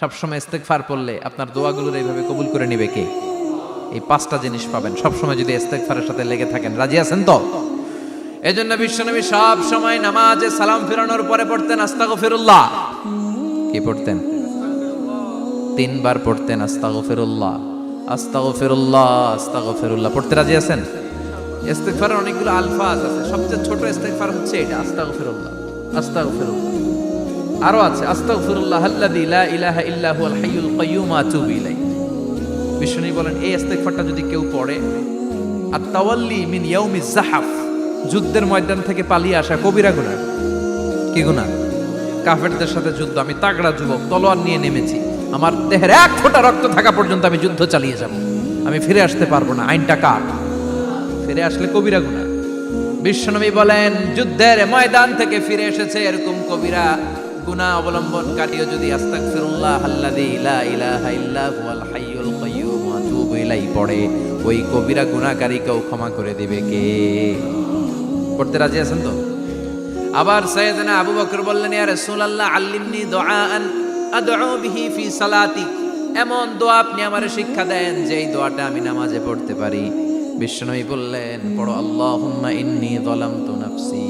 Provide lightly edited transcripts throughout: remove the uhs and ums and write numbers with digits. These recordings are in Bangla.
সবসময় ইস্তেগফার পড়লে আপনার দোয়াগুলোর এইভাবে কবুল করে নেবে কে? এই 5টা জিনিস পাবেন সবসময় যদি ইস্তেগফারের সাথে লেগে থাকেন। রাজি আছেন তো? এজন্য বিশ্বনবী সব সময় নামাজে সালাম ফিরানোর পরে পড়তেন আস্তাগফিরুল্লাহ। কি পড়তেন? 3 বার পড়তেন আস্তাগফিরুল্লাহ, আস্তাগফিরুল্লাহ, আস্তাগফিরুল্লাহ। পড়তে রাজি আছেন? ইস্তেগফারের অনেকগুলো আলফাজ আছে, সবচেয়ে ছোট ইস্তেগফার হচ্ছে এটা, আস্তাগফিরুল্লাহ, আস্তাগফিরুল্লাহ। আরো আছে আস্তাগফিরুল্লাহ আল্লাযী লা ইলাহা ইল্লা হুয়াল হাইয়ুল কাইয়্যুম ওয়া আতুবু ইলাইহি। বিষ্ণু বলেন এই ইস্তেগফারটা যদি কেউ পড়ে, আত-তাওয়াল্লি মিন ইয়াউমিজ যাহাফ, যুদ্ধের ময়দান থেকে পালিয়ে আসা কবিরা গুনাহ। কি গুনাহ? কাফেরদের সাথে যুদ্ধ, আমি তাগড়া যুবক, তলোয়ার নিয়ে নেমেছি, আমার দেহের 1 ফোঁটা রক্ত থাকা পর্যন্ত আমি যুদ্ধ চালিয়ে যাব, আমি ফিরে আসতে পারবো না, আইনটা কাট। ফিরে আসলে কবিরা গুনাহ। বিশ্বনবী বলেন যুদ্ধের ময়দান থেকে ফিরে এসেছে এরকম কবিরা গুনাহ অবলম্বনকারীও যদি আস্তাগফিরুল্লাহ আল্লাযী লা ইলাহা ইল্লা হুয়াল হাইয়ুল কাইয়্যুম ওয়া আতুবু ইলাইহি পড়ে, ওই কবিরা গুনাহকারীকেও ক্ষমা করে দিবে কে? পড়তে রাজি আছেন তো? আবার সাইয়েদনা আবু বকর বললেন ইয়া রাসূলুল্লাহ আল্লিমনি দুআআন আদউ বিহি ফি সালাতি, এমন দোয়া আপনি আমারে শিক্ষা দেন যেই দোয়াটা আমি নামাজে পড়তে পারি। বিশ্বনবী বললেন পড়ো আল্লাহুম্মা ইন্নী যালামতু নাফসি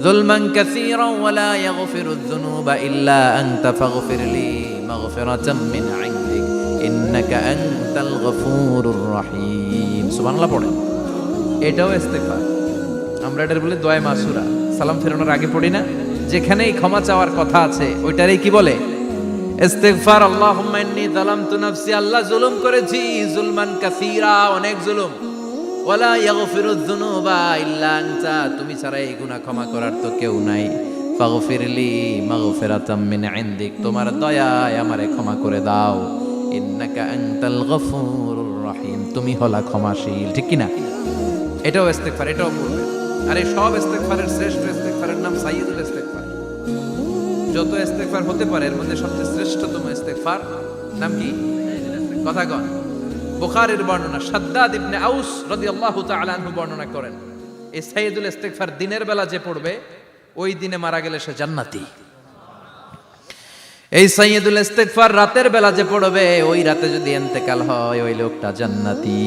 যুলমান কাসীরান ওয়া লা ইয়াগফিরুয যুনুবা ইল্লা আনতা ফাগফিরলি মাগফিরাতাম মিন ইনদিক ইন্নাকা আনতাল গফুরুর রহিম। সুবহানাল্লাহ পড়েন। এটাও ইস্তেগফার। আমরা এটার বলে দোয়া মাসুরা, সালাম ফেরানোর আগে পড়ি না? যেখানেই ক্ষমা চাওয়ার কথা আছে ওইটারই কি বলে? ইস্তেগফার। আল্লাহুম্মা ইন্নী যালামতু নাফসি, আল্লাহ জুলুম করেছি, যুলমান কাসীরা, অনেক জুলুম, ওয়ালা ইয়াগফিরুয যুনুবা ইল্লা আনতা, তুমি ছাড়া এই গুনাহ ক্ষমা করার তো কেউ নাই। ফাগফিরলি মাগফিরাতাম মিন ইনদিক, তোমার দয়ায় আমারে ক্ষমা করে দাও। ইন্নাকা আনতাল গফুরুর রহিম, তুমি হলা ক্ষমাশীল। ঠিক কি না? এটাও ইস্তেগফার, এটাও পড়বে। আর এই সব ইস্তেগফারের শ্রেষ্ঠ ইস্তেগফারের নাম সাইয়্যিদুল ইস্তেগফার। যত ইস্তেগফার হতে পারে এর মধ্যে সবচেয়ে শ্রেষ্ঠতম ইস্তেগফার নাম কি? কথা কন। বুখারীর বর্ণনা, শাদ্দাদ ইবনে আউস রাদিয়াল্লাহু তাআলা আনহু বর্ণনা করেন, এই সাইয়্যিদুল ইস্তেগফার দিনের বেলা যে পড়বে ওই দিনে মারা গেলে সে জান্নাতি। এই সাইয়্যিদুল ইস্তেগফার রাতের বেলা যে পড়বে ওই রাতে যদি ইন্তেকাল হয় ওই লোকটা জান্নাতি।